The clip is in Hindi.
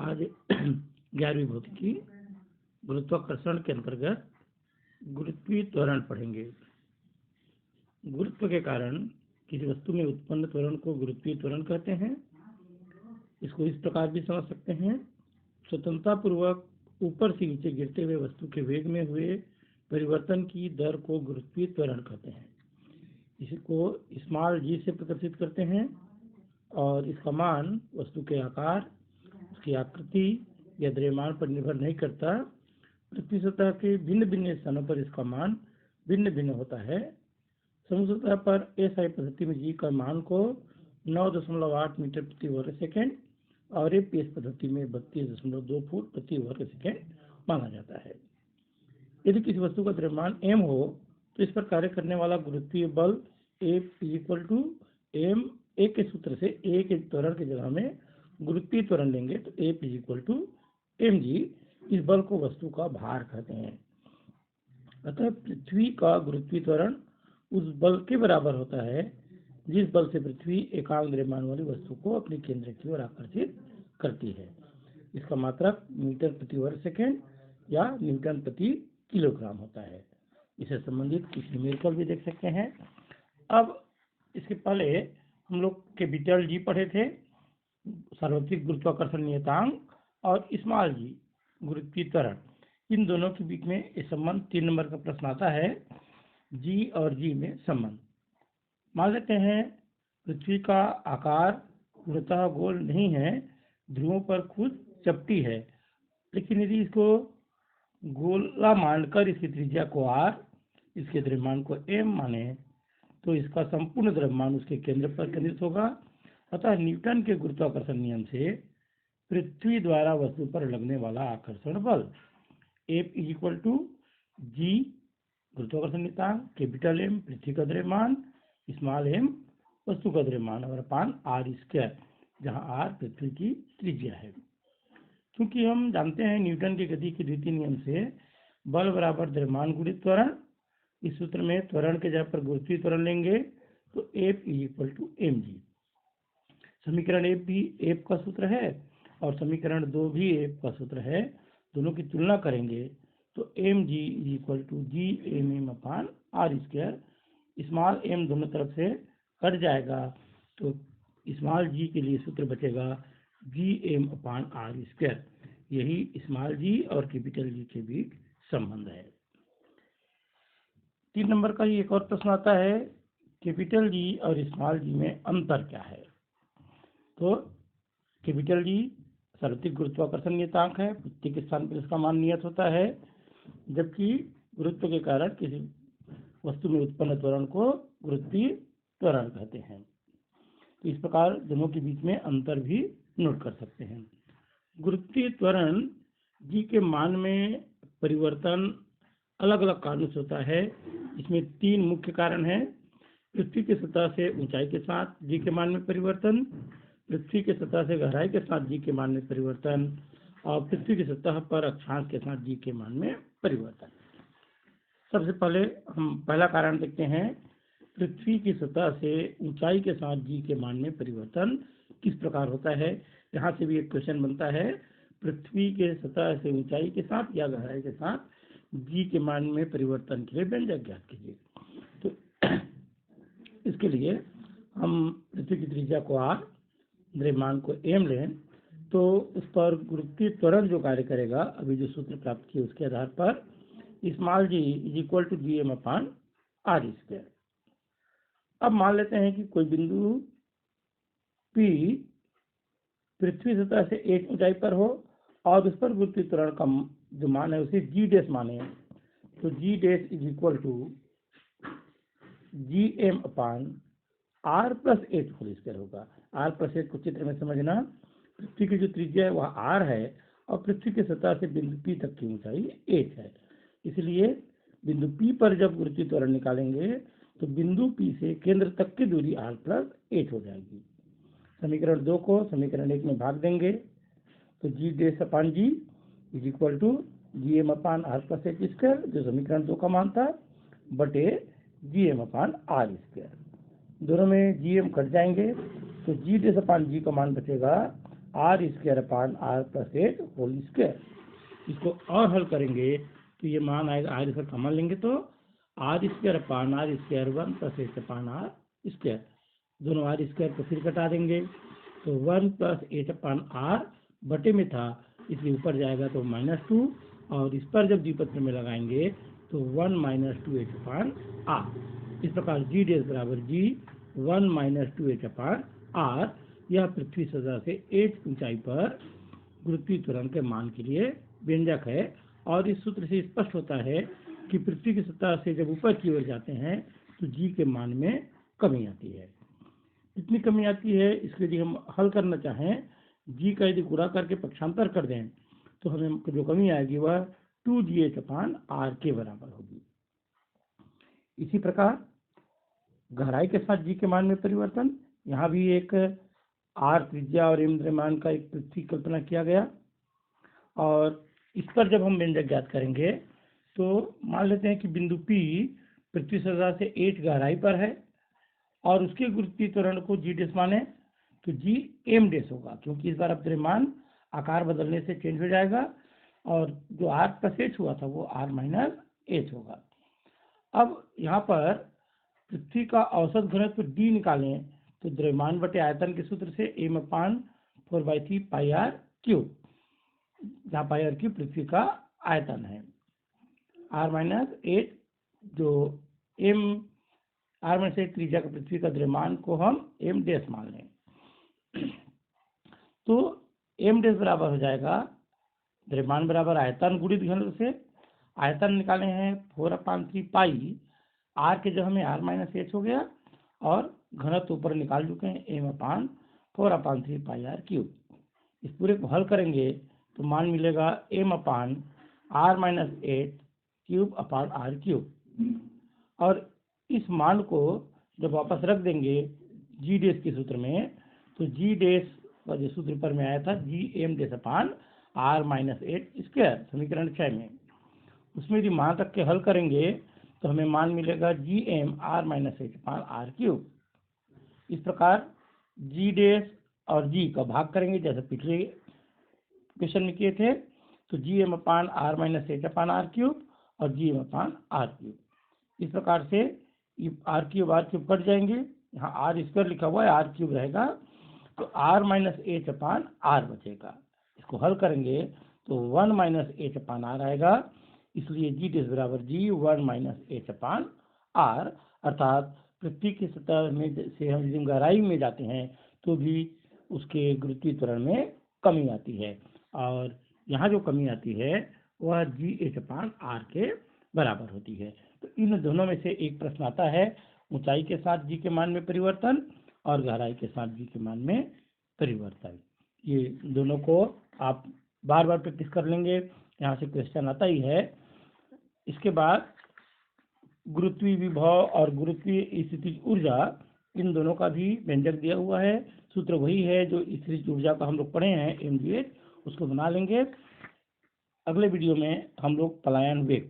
आज 11वीं भौतिकी गुरुत्वाकर्षण के अंतर्गत गुरुत्वीय त्वरण पढ़ेंगे। गुरुत्व के कारण किसी वस्तु में उत्पन्न त्वरण को गुरुत्वीय त्वरण कहते हैं। इसको इस प्रकार भी समझ सकते हैं, स्वतंत्रता पूर्वक ऊपर से नीचे गिरते हुए वस्तु के वेग में हुए परिवर्तन की दर को गुरुत्वीय त्वरण कहते हैं। इसको स्मॉल जी से प्रदर्शित करते हैं और इसका मान वस्तु के आकार, उसकी आकृति या द्रव्यमान पर निर्भर नहीं करता। पृथ्वी सतह के भिन्न भिन्न स्थानों पर इसका मान भिन्न भिन्न होता है। समुद्र सतह पर एसआई पद्धति में जी का मान को 9.8 मीटर प्रति वर्ग सेकेंड और एपीएस पद्धति में 32.2 फुट प्रति वर्ग सेकेंड माना जाता है। यदि किसी वस्तु का द्रव्यमान m हो तो इस पर कार्य करने वाला गुरुत्वीय बल F = m। ए के सूत्र से ए के त्वरण की जगह में गुरुत्वीय त्वरण लेंगे तो F = mg। इस बल को वस्तु का भार कहते हैं। अतः पृथ्वी का गुरुत्वीय त्वरण उस बल के बराबर होता है जिस बल से पृथ्वी एकांक द्रव्यमान वाली वस्तु को अपने केंद्र की ओर आकर्षित करती है। इसका मात्रक मीटर प्रति वर्ग सेकेंड या न्यूटन प्रति किलोग्राम होता है। इससे संबंधित कुछ न्यूमेरिकल भी देख सकते हैं। अब इसके पहले हम लोग कैपिटल जी पढ़े थे, सार्वत्रिक गुरुत्वाकर्षण नियतांक, और स्मॉल जी गुरुत्वीय त्वरण। इन दोनों के बीच में ये संबंध 3 नंबर का प्रश्न आता है, जी और जी में संबंध। मान लेते हैं पृथ्वी का आकार पूर्णतः गोल नहीं है, ध्रुवों पर खुद चपटी है, लेकिन यदि इसको गोला मानकर इसकी त्रिज्या को r, इसके द्रव्यमान को m माने तो इसका संपूर्ण द्रव्यमान उसके केंद्र पर केंद्रित होगा। अतः न्यूटन के गुरुत्वाकर्षण नियम से पृथ्वी द्वारा वस्तु पर लगने वाला आकर्षण बल F = g गुरुत्वाकर्षण नियतांक, कैपिटल M पृथ्वी का द्रव्यमान, स्मॉल m वस्तु का द्रव्यमान और अपान r², जहां r पृथ्वी की त्रिज्या है। क्योंकि हम जानते हैं न्यूटन के गति के द्वितीय नियम से बल बराबर द्रव्यमान गुणित त्वरण, इस सूत्र में त्वरण के जगह पर गुरुत्वीय त्वरण लेंगे तो F = mg। समीकरण 1 भी F का सूत्र है और समीकरण 2 भी F का सूत्र है। दोनों की तुलना करेंगे तो mg = gmm/r²। स्मॉल m दोनों तरफ से कट जाएगा तो स्मॉल जी के लिए सूत्र बचेगा gm/r²। यही स्मॉल जी और कैपिटल जी के बीच संबंध है। 3 नंबर का ही एक और प्रश्न आता है, कैपिटल जी और स्मॉल जी में अंतर क्या है। तो कैपिटल जी सार्वत्रिक गुरुत्वाकर्षण नियतांक है, पृथ्वी के स्थान पर इसका मान नियत होता है, जबकि गुरुत्व के कारण किसी वस्तु में उत्पन्न त्वरण को गुरुत्वीय त्वरण कहते हैं। तो इस प्रकार दोनों के बीच में अंतर भी नोट कर सकते हैं। गुरुत्वीय त्वरण जी के मान में परिवर्तन अलग अलग कारणों से होता है। इसमें 3 मुख्य कारण हैं। पृथ्वी की सतह से ऊंचाई के साथ जी के मान में परिवर्तन, पृथ्वी की सतह से गहराई के साथ जी के मान में परिवर्तन और पृथ्वी की सतह पर अक्षांश के साथ जी के मान में परिवर्तन। सबसे पहले हम पहला कारण देखते हैं, पृथ्वी की सतह से ऊंचाई के साथ जी के मान में परिवर्तन किस प्रकार होता है। यहाँ से भी एक क्वेश्चन बनता है, पृथ्वी के सतह से ऊंचाई के साथ या गहराई के साथ जी के मान में परिवर्तन के लिए व्यंजक ज्ञात कीजिए। तो इसके लिए हम पृथ्वी की त्रिज्या को r, द्रव्यमान को m लें तो उस पर गुरुत्वीय त्वरण जो कार्य करेगा, अभी जो सूत्र प्राप्त किए उसके आधार पर स्मॉल g = gm/r²। अब मान लेते हैं कि कोई बिंदु P पृथ्वी सतह से एक ऊंचाई पर हो और उस पर गुरुत्वीय त्वरण का जो मान है उसे g' माने तो g' = gm/r+8² होगा। r+8 को चित्र में समझना, पृथ्वी की जो त्रिज्या है वह r है और पृथ्वी की सतह से बिंदु P तक की ऊंचाई 8 है। इसलिए बिंदु P पर जब गुरुत्वीय त्वरण निकालेंगे तो बिंदु P से केंद्र तक की दूरी r+8 हो जाएगी। समीकरण 2 को समीकरण 1 में भाग देंगे तो g' = gm/r+8², जो समीकरण 2 का मान था, बटे gm/r²। दोनों में gm कट जाएंगे तो g' का मान बचेगा R square upon R plus 8 whole square. इसको और हल करेंगे तो ये मान आएगा, आर स्क्वायर कॉमन लेंगे तो R square upon R square 1 plus 8 upon R square. दोनों आर स्क्वायर को फिर घटा देंगे तो 1 प्लस 8 अपान आर बटे में था इसलिए ऊपर जाएगा तो -2, और इस पर जब द्विपद में लगाएंगे तो 1 - 2h अपान आर। इस प्रकार जी डैश बराबर जी 1 - 2h अपान आर। यह पृथ्वी सतह से h ऊंचाई पर गुरुत्वीय त्वरण के मान के लिए व्यंजक है। और इस सूत्र से स्पष्ट होता है कि पृथ्वी की सतह से जब ऊपर की ओर जाते हैं तो जी के मान में कमी आती है। कितनी कमी आती है, इसके लिए हम हल करना चाहें, जी का यदि गुणा करके पक्षांतर कर दें तो हमें जो कमी आएगी वह 2gh अपान आर के बराबर होगी। इसी प्रकार गहराई के साथ जी के मान में परिवर्तन, यहाँ भी एक आर त्रिज्या और एम द्रव्यमान का एक पृथ्वी कल्पना किया गया, और इस पर जब हम व्यंजक ज्ञात करेंगे तो मान लेते हैं कि बिंदु P पृथ्वी सतह से h गहराई पर है और उसके गुरुत्वीय त्वरण को जी डैश माने तो जी एम डैश होगा, क्योंकि इस बार अब द्रव्यमान आकार बदलने से चेंज हो जाएगा और जो आर प्लस एच हुआ था वो आर माइनस एच होगा। अब यहाँ पर पृथ्वी का औसत घनत्व डी निकालें तो द्रव्यमान बटे आयतन के सूत्र से m upon 4/3 pi R cube, जहाँ पाई आर क्यूब पृथ्वी का आयतन है, आर माइनस एच जो एम आर माइनस एच त्रिज्या का पृथ्वी का द्रव्यमान को हम एम डैश मान लें तो एम डैश बराबर हो जाएगा द्रव्यमान बराबर आयतन गुणित घनत्व से। आयतन निकाले हैं 4/3 पाई, आर के जगह में आर माइनस एच हो गया और घनत्व ऊपर निकाल चुके हैं M upon 4/3 pi R cube. इस पूरे को हल करेंगे तो मान मिलेगा M upon R minus H cube upon R cube, और इस मान को जब वापस रख देंगे जी डैश के सूत्र में तो जी डैश का जो सूत्र पर में आया था G M dash upon R minus H square समीकरण 6 में, उसमें यदि मान रख के हल करेंगे तो हमें मान मिलेगा G M R minus H अपान आर क्यूब। इस प्रकार जी डैश और जी का भाग करेंगे जैसे पिछले क्वेश्चन में किए थे तो G M upon R minus H अपान आर क्यूब और G M upon R cube. इस प्रकार से आर क्यूब कट जाएंगे, यहाँ आर स्क्वायर लिखा हुआ है, आर क्यूब रहेगा तो आर माइनस एच अपान आर बचेगा। इसको हल करेंगे तो 1 माइनस एच अपान आर आएगा, इसलिए जी डैश बराबर जी 1 माइनस एच अपान आर। अर्थात पृथ्वी की सतह में से हम यदि गहराई में जाते हैं तो भी उसके गुरुत्वीय त्वरण में कमी आती है, और यहाँ जो कमी आती है वह जी एच अपान आर के बराबर होती है। तो इन दोनों में से एक प्रश्न आता है, ऊंचाई के साथ जी के मान में परिवर्तन और गहराई के साथ जी के मान में परिवर्तन। ये दोनों को आप बार बार प्रैक्टिस कर लेंगे, यहाँ से क्वेश्चन आता ही है। इसके बाद गुरुत्वीय विभव और गुरुत्वीय स्थितिज ऊर्जा, इन दोनों का भी व्यंजक दिया हुआ है। सूत्र वही है जो स्थितिज ऊर्जा का हम लोग पढ़े हैं mgh, उसको बना लेंगे। अगले वीडियो में हम लोग पलायन वेग